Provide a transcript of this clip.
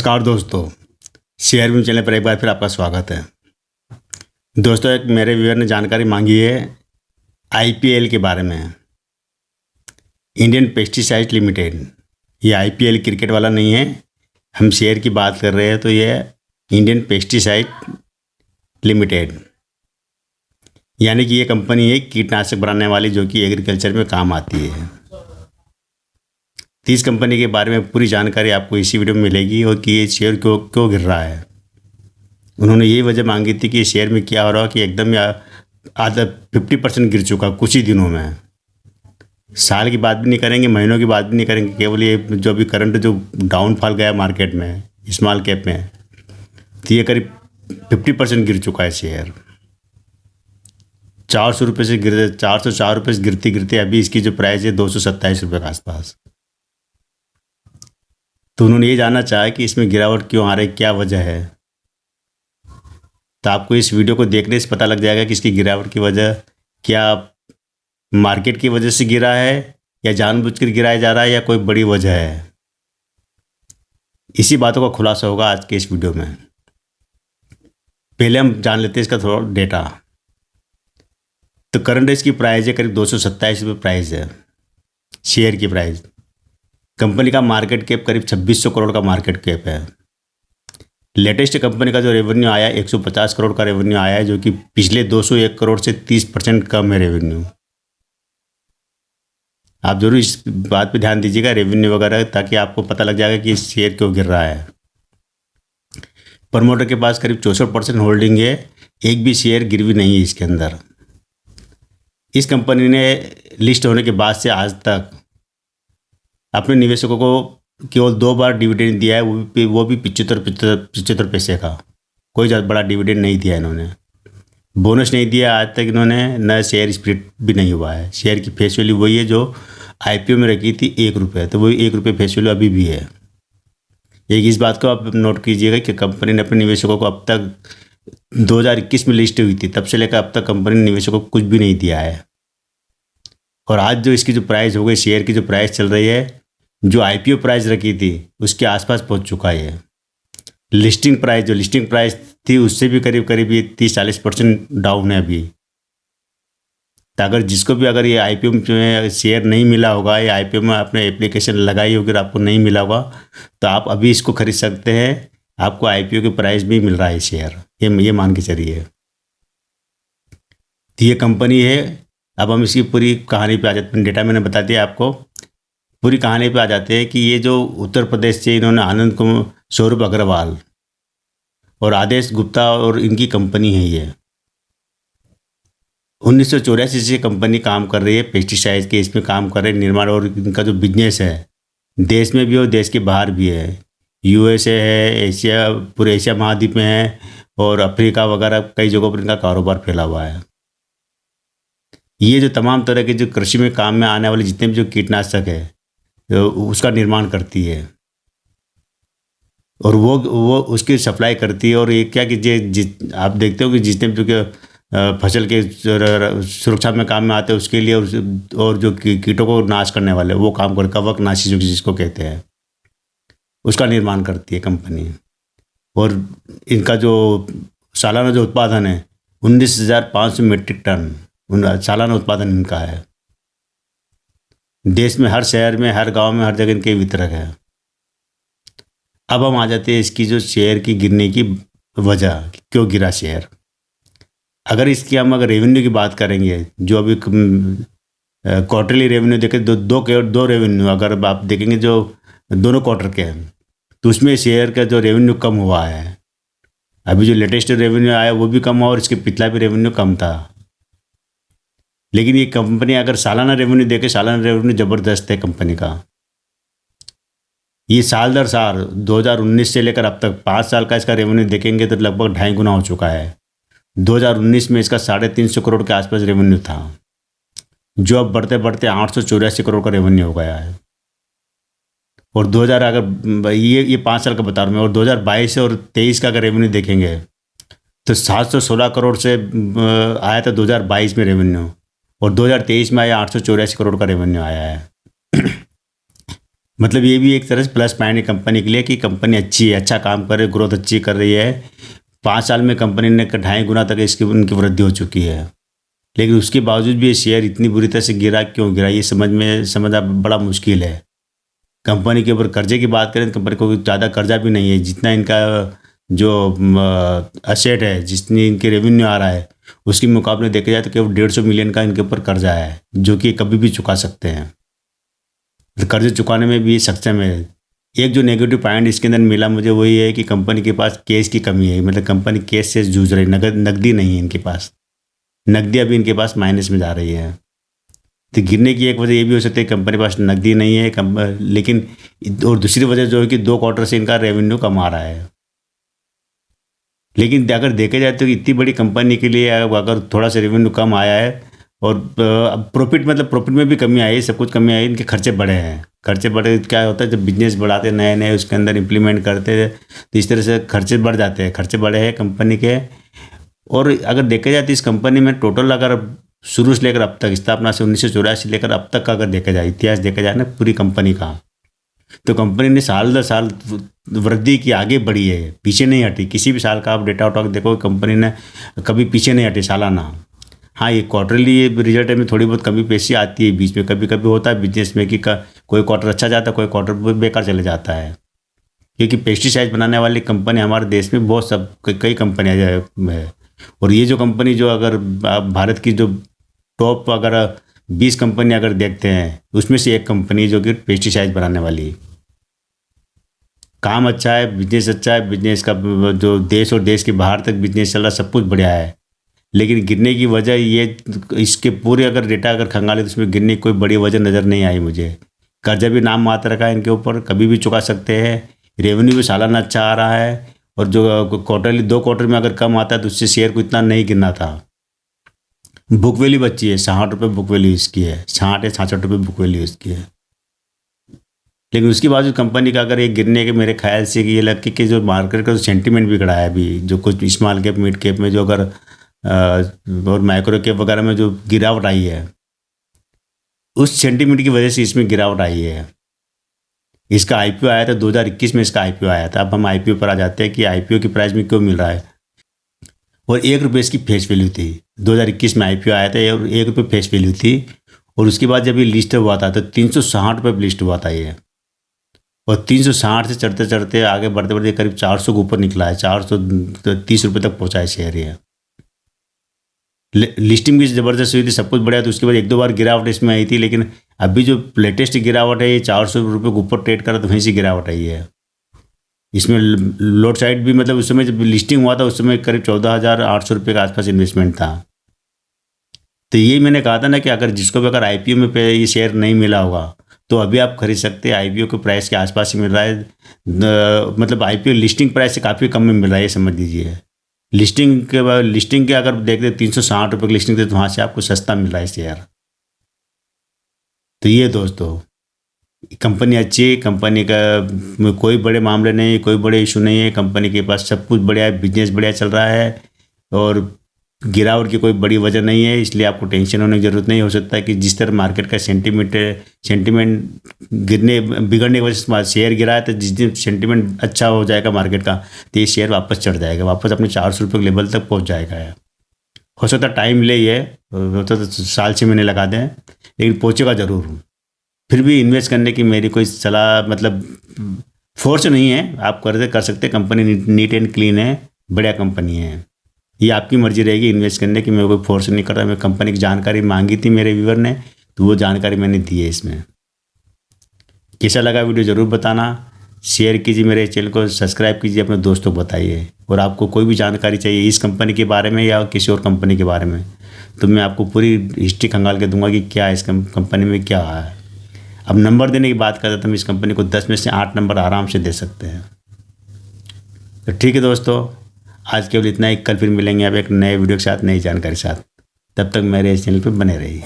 नमस्कार दोस्तों, share win channel पर एक बार फिर आपका स्वागत है। दोस्तों, एक मेरे व्यूअर ने जानकारी मांगी है आईपीएल के बारे में। इंडियन पेस्टिसाइड लिमिटेड, ये आईपीएल क्रिकेट वाला नहीं है। हम शेयर की बात कर रहे हैं तो ये इंडियन पेस्टिसाइड लिमिटेड, यानी कि ये कंपनी है कीटनाशक बनाने वाली जो कि एग्रीकल्चर में काम आती है। तो इस कंपनी के बारे में पूरी जानकारी आपको इसी वीडियो में मिलेगी और कि ये शेयर क्यों गिर रहा है। उन्होंने यही वजह मांगी थी कि शेयर में क्या हो रहा है कि एकदम या आधा 50% गिर चुका कुछ ही दिनों में। साल की बात भी नहीं करेंगे, महीनों की बात भी नहीं करेंगे, केवल ये जो अभी करंट जो डाउनफॉल गया मार्केट में स्मॉल कैप में, तो ये करीब 50% गिर चुका है शेयर। 404 रुपये से गिरते गिरते अभी इसकी जो प्राइस है 227 रुपये के आसपास। तो उन्होंने ये जानना चाहा कि इसमें गिरावट क्यों आ रही, क्या वजह है। तो आपको इस वीडियो को देखने से पता लग जाएगा कि इसकी गिरावट की वजह क्या मार्केट की वजह से गिरा है या जानबूझकर गिराया जा रहा है या कोई बड़ी वजह है। इसी बातों का खुलासा होगा आज के इस वीडियो में। पहले हम जान लेते हैं इसका थोड़ा डेटा। तो करंट इसकी प्राइस है करीब 227 रुपये प्राइस है शेयर की प्राइस। कंपनी का मार्केट कैप करीब 2600 करोड़ का मार्केट कैप है। लेटेस्ट कंपनी का जो रेवेन्यू आया 150 करोड़ का रेवेन्यू आया है, जो कि पिछले 201 करोड़ से 30% कम है रेवेन्यू। आप जरूर इस बात पे ध्यान दीजिएगा रेवेन्यू वगैरह, ताकि आपको पता लग जाएगा कि शेयर क्यों गिर रहा है। प्रमोटर के पास करीब 64% होल्डिंग है, एक भी शेयर गिरवी नहीं है इसके अंदर। इस कंपनी ने लिस्ट होने के बाद से आज तक अपने निवेशकों को केवल 2 बार डिविडेंड दिया है, वो भी 75 पैसे का। कोई ज़्यादा बड़ा डिविडेंड नहीं दिया इन्होंने, बोनस नहीं दिया आज तक इन्होंने, न शेयर स्प्लिट भी नहीं हुआ है। शेयर की फेस वैल्यू वही है जो आईपीओ में रखी थी 1 रुपये, तो वही 1 रुपये फेस वैल्यू अभी भी है। एक इस बात को आप नोट कीजिएगा कि कंपनी ने अपने निवेशकों को अब तक 2021 में लिस्ट हुई थी, तब से लेकर अब तक कंपनी ने निवेशकों को कुछ भी नहीं दिया है। और आज जो इसकी जो प्राइस हो गई, शेयर की जो प्राइस चल रही है, जो आईपीओ प्राइस रखी थी उसके आसपास पहुंच चुका है। लिस्टिंग प्राइस थी उससे भी करीब ये 30-40% डाउन है अभी। तो अगर जिसको भी अगर ये आईपीओ में शेयर नहीं मिला होगा या आईपीओ में आपने एप्लीकेशन लगाई होगी और आपको नहीं मिला होगा, तो आप अभी इसको खरीद सकते हैं। आपको आईपीओ के प्राइस भी मिल रहा है शेयर, ये मान के चलिए। तो ये कंपनी है। अब हम इसकी पूरी कहानी पे आ जाते हैं। डेटा मैंने बता दिया आपको, पूरी कहानी पे आ जाते हैं कि ये जो उत्तर प्रदेश से इन्होंने आनंद कुमार, सौरभ अग्रवाल और आदेश गुप्ता और इनकी कंपनी है ये। 1984 से कंपनी काम कर रही है, पेस्टिसाइड के इसमें काम कर रहे हैं, निर्माण। और इनका जो बिजनेस है देश में भी और देश के बाहर भी है। यूएसए है, एशिया, पूरे एशिया महाद्वीप में है और अफ्रीका वगैरह कई जगहों पर इनका कारोबार फैला हुआ है। ये जो तमाम तरह के जो कृषि में काम में आने वाले जितने भी जो कीटनाशक है उसका निर्माण करती है और वो उसकी सप्लाई करती है। और ये क्या कि आप देखते हो कि जितने भी जो फसल के सुरक्षा में काम में आते हैं उसके लिए, और जो कीटों को नाश करने वाले वो काम कर, कवकनाशी जो जिसको कहते हैं, उसका निर्माण करती है कंपनी। और इनका जो सालाना जो उत्पादन है 19,500 मीट्रिक टन सालाना उत्पादन इनका है। देश में हर शहर में, हर गांव में, हर जगह इनके वितरक है। अब हम आ जाते हैं इसकी जो शेयर की गिरने की वजह, क्यों गिरा शेयर। अगर रेवेन्यू की बात करेंगे, जो अभी क्वार्टरली रेवेन्यू देखें, दो रेवेन्यू अगर आप देखेंगे जो दोनों क्वार्टर के हैं, तो उसमें शेयर का जो रेवेन्यू कम हुआ है। अभी जो लेटेस्ट रेवेन्यू आया वो भी कम हुआ और इसके पिछला भी रेवेन्यू कम था। लेकिन ये कंपनी अगर सालाना रेवेन्यू देखे, सालाना रेवेन्यू ज़बरदस्त है कंपनी का। ये साल दर साल 2019 से लेकर अब तक 5 साल का इसका रेवेन्यू देखेंगे तो लगभग 2.5 गुना हो चुका है। 2019 में इसका 350 करोड़ के आसपास रेवेन्यू था, जो अब बढ़ते बढ़ते 884 करोड़ का रेवेन्यू हो गया है। और 2000 अगर ये 5 साल का बता रहा हूँ मैं, और 2022 और 23 का अगर रेवेन्यू देखेंगे तो 716 करोड़ से आया था 2022 में रेवेन्यू, और 2023 में आया 884 करोड़ का रेवेन्यू आया है। मतलब ये भी एक तरह से प्लस पॉइंट है कंपनी के लिए कि कंपनी अच्छी है, अच्छा काम कर रही है, ग्रोथ अच्छी कर रही है। 5 साल में कंपनी ने 2.5 गुना तक इसकी उनकी वृद्धि हो चुकी है। लेकिन उसके बावजूद भी ये शेयर इतनी बुरी तरह से गिरा, क्यों गिरा, ये समझना बड़ा मुश्किल है। कंपनी के ऊपर कर्जे की बात करें तो कंपनी को ज़्यादा कर्जा भी नहीं है। जितना इनका जो असेट है, जितनी इनके रेवेन्यू आ रहा है, उसके मुकाबले देखा जाए तो केवल 150 मिलियन का इनके ऊपर कर्जा है, जो कि कभी भी चुका सकते हैं। तो कर्जे चुकाने में भी सक्षम है। एक जो नेगेटिव पॉइंट इसके अंदर मिला मुझे, वही है कि कंपनी के पास कैश की कमी है। मतलब कंपनी कैश से जूझ रही, नकदी नहीं है इनके पास। नकदी अभी इनके पास माइनस में जा रही है। तो गिरने की एक वजह ये भी हो सकती है कंपनी के पास नकदी नहीं है, लेकिन और दूसरी वजह जो है कि 2 क्वार्टर से इनका रेवेन्यू कम आ रहा है। लेकिन अगर देखा जाए तो इतनी बड़ी कंपनी के लिए अगर थोड़ा सा रेवेन्यू कम आया है और प्रॉफिट, मतलब प्रॉफिट में भी कमी आई है, सब कुछ कमी आई है, इनके खर्चे बढ़े हैं। खर्चे बढ़े क्या होता है, जब बिजनेस बढ़ाते नए नए उसके अंदर इम्प्लीमेंट करते हैं तो इस तरह से खर्चे बढ़ जाते हैं। खर्चे बढ़े हैं कंपनी के। और अगर देखा जाए तो इस कंपनी में टोटल अगर शुरू से लेकर अब तक, स्थापना से 1984 लेकर अब तक का अगर देखा जाए, इतिहास देखा जाए ना पूरी कंपनी का, तो कंपनी ने साल दर साल वृद्धि की, आगे बढ़ी है, पीछे नहीं हटी। किसी भी साल का आप डेटा उठा के देखो, कंपनी ने कभी पीछे नहीं हटी सालाना। हाँ, ये क्वार्टरली रिजल्ट में थोड़ी बहुत कमी पेशी आती है बीच में, कभी कभी होता है बिजनेस में कि कोई क्वार्टर अच्छा जाता है, कोई क्वार्टर बेकार चले जाता है। क्योंकि पेस्टिसाइड बनाने वाली कंपनी हमारे देश में बहुत कई कंपनियाँ है। और ये जो कंपनी, जो अगर भारत की जो टॉप अगर 20 कंपनी अगर देखते हैं, उसमें से एक कंपनी जो कि पेस्टिसाइड बनाने वाली। काम अच्छा है, बिजनेस अच्छा है, बिजनेस का जो देश और देश के बाहर तक बिजनेस चल रहा है, सब कुछ बढ़िया है। लेकिन गिरने की वजह ये, इसके पूरे अगर डेटा अगर खंगाले तो इसमें गिरने की कोई बड़ी वजह नज़र नहीं आई मुझे। कर्जा भी नाम मात्र का है इनके ऊपर, कभी भी चुका सकते हैं। रेवेन्यू भी सालाना अच्छा आ रहा है। और जो क्वार्टरली 2 क्वार्टर में अगर कम आता है तो उससे शेयर को इतना नहीं गिरना था। बुक वैल्यू बची है 60 रुपये, बुक वैल्यू इसकी है 60 या 66 रुपये बुक वैल्यू इसकी है। लेकिन उसके बाद कंपनी का अगर एक गिरने के मेरे ख्याल से कि ये लगती कि जो मार्केट का जो सेंटीमेंट बिगड़ा है अभी, जो कुछ स्मॉल कैप मिड कैप में जो अगर और माइक्रो कैप वगैरह में जो गिरावट आई है, उस सेंटीमेंट की वजह से इसमें गिरावट आई है। इसका आईपीओ आया था 2021 में, इसका आईपीओ आया था। अब हम आईपीओ पर आ जाते हैं कि आईपीओ की प्राइस में क्यों मिल रहा है। और 1 रुपये इसकी फेस वैल्यू थी। 2021 में आईपीओ आया था और 1 रुपये फेस वैल्यू थी। और उसके बाद जब ये लिस्ट हुआ था तो 360 रुपये लिस्ट हुआ था ये। और 360 से चढ़ते चढ़ते आगे बढ़ते बढ़ते करीब 400 के ऊपर निकला है, 430 रुपये तक पहुँचा है शेयर ये। लिस्टिंग भी ज़बरदस्त हुई थी, सब कुछ बढ़िया। तो उसके बाद 1-2 बार गिरावट इसमें आई थी, लेकिन अभी जो लेटेस्ट गिरावट है ये 400 रुपये के ऊपर ट्रेड करा तो वहीं से गिरावट आई है। इसमें लोड साइड भी, मतलब उस समय जब लिस्टिंग हुआ था उस समय करीब 14,800 रुपये के आसपास इन्वेस्टमेंट था। तो ये मैंने कहा था ना कि अगर जिसको भी अगर आईपीओ में पे ये शेयर नहीं मिला होगा तो अभी आप खरीद सकते हैं। आईपीओ के प्राइस के आसपास ही मिल रहा है। मतलब आईपीओ लिस्टिंग प्राइस से काफ़ी कम में मिल रहा है, ये समझ लीजिए। लिस्टिंग के अगर देखते 360 रुपये की लिस्टिंग थे तो वहाँ से आपको सस्ता मिल रहा है शेयर। तो ये दोस्तों, कंपनी अच्छी है, कंपनी का कोई बड़े मामले नहीं, कोई बड़े इशू नहीं है। कंपनी के पास सब कुछ बढ़िया है, बिजनेस बढ़िया चल रहा है और गिरावट की कोई बड़ी वजह नहीं है। इसलिए आपको टेंशन होने की ज़रूरत नहीं। हो सकता है कि जिस तरह मार्केट का सेंटीमेंट बिगड़ने की वजह से शेयर गिरा है, तो जिस दिन सेंटीमेंट अच्छा हो जाएगा मार्केट का तो ये शेयर वापस चढ़ जाएगा, वापस अपने 400 रुपये के लेवल तक पहुँच जाएगा। हो सकता है टाइम ले, ये हो सकता है साल 6 महीने लगा दें, लेकिन पहुँचेगा ज़रूर। फिर भी इन्वेस्ट करने की मेरी कोई सलाह, मतलब फोर्स नहीं है, आप कर सकते। कंपनी नीट एंड क्लीन है, बढ़िया कंपनी है। ये आपकी मर्जी रहेगी इन्वेस्ट करने की, मैं कोई फोर्स नहीं कर रहा। मैं कंपनी की जानकारी मांगी थी मेरे व्यूअर ने, तो वो जानकारी मैंने दी है। इसमें कैसा लगा वीडियो ज़रूर बताना, शेयर कीजिए, मेरे चैनल को सब्सक्राइब कीजिए, अपने दोस्तों को बताइए। और आपको कोई भी जानकारी चाहिए इस कंपनी के बारे में या किसी और कंपनी के बारे में, तो मैं आपको पूरी हिस्ट्री खंगाल के दूंगा कि क्या इस कंपनी में क्या है। अब नंबर देने की बात करते तो हम इस कंपनी को 10 में से 8 नंबर आराम से दे सकते हैं। तो ठीक है दोस्तों, आज केवल इतना ही। कल फिर मिलेंगे आप एक नए वीडियो के साथ, नई जानकारी के साथ। तब तक मेरे इस चैनल पर बने रहिए।